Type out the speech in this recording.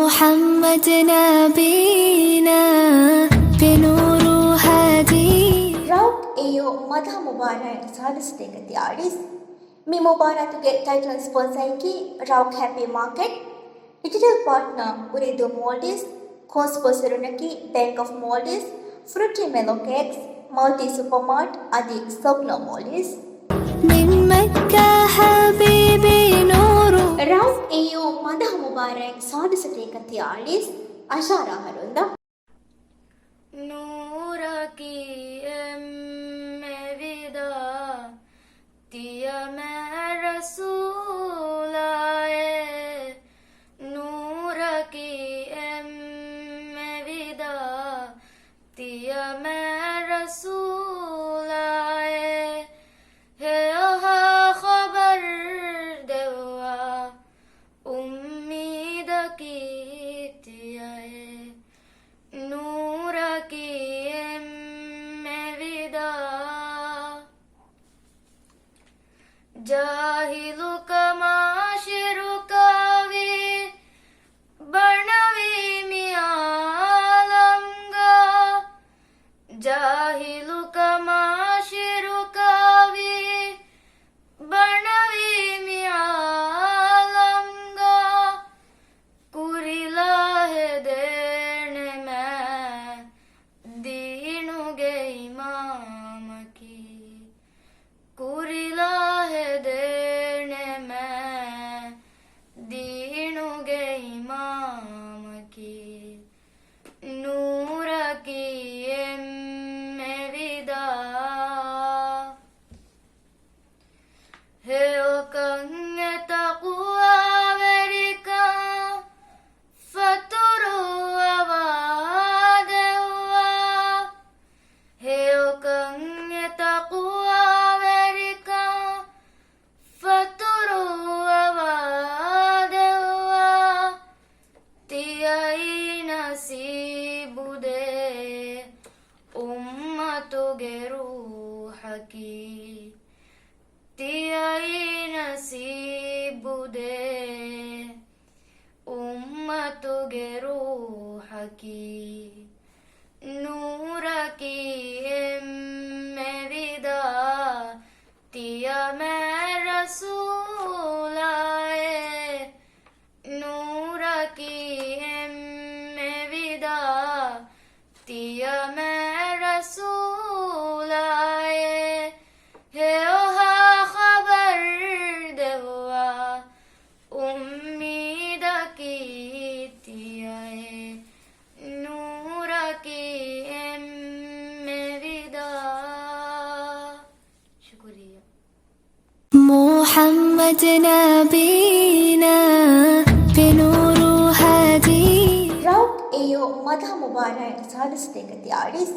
محمد نبينا بنور هادي ರೌಟ್ ಎಯೋ ಮದ ಮುಬಾರಕ್ ಸಾಧಿಸತೇಗತಿ ಆಡಿಸ್ ಮಿ ಮುಬಾರಕ್ಗೆ ಟೈಟಲ್ ಸ್ಪಾನ್ಸರ್ಗೆ ರೌಟ್ ಹ್ಯಾಪಿ ಮಾರ್ಕೆಟ್ ಡಿಜಿಟಲ್ ಪಾರ್ಟ್ನರ್ ಉರಿದು ಮೋಲ್ಡಿಸ್ ಕೋಸ್ಪೋಸರುನಕಿ ಬ್ಯಾಂಕ್ ಆಫ್ ಮೋಲ್ಡಿಸ್ ಫ್ರೂಟಿ ಮೆಲೋ ಕೇಕ್ಸ್ ಮಲ್ಟಿ ಸೂಪರ್ ಮಾರ್ಟ್ ಅದಿ ಸೋಕ್ನೋ ಮೋಲ್ಡಿಸ್ من مكة حبيبي نور ರೌಟ್ ಎಯೋ ಮದ ಮುಬಾರಕ್ ಸಾಧಿಸತೇಗತಿ ಆಡಿಸ್ ಅಶಾರಾ ಹರುಂದ नूर की में विदा दिया मैं रसूल आए नूर की में विदा दिया मैं रसूल आए है खबर देवा उम्मीद की दिया नूर की में विदा जाहिलु कमाशिरु कावी बणवी मियालंगा जाहिलु कमाशिरु कावी बणवी मियालंगा कुरिला है देने में दीनुगे इमाम की कुरिला है देने में दीनुगे इमाम की नूर की में विदा है ओ कंगे तक़वा वेरिका फतुरु आवादे हुआ है ओ कंगे तक़वा वेरिका फतुरु आवादे हुआ तियाई नसीब दे उम्मतुगे रूह की तियाई नसीब दे उम्मतुगे रूह की नूर की में विदा दिया मैं रसूल आए नूर की में विदा दिया मैं रसूल आए है ओहा खबर देवा उम्मीद की दिया नूर की में विदा शुक्रिया محمد نبينا بنور هادي ರೌಟ್ ಎಯೋ ಮದ ಮುಬಾರಕ್ ಸಾಧಿಸತೇಗತಿ ಆಡಿಸ್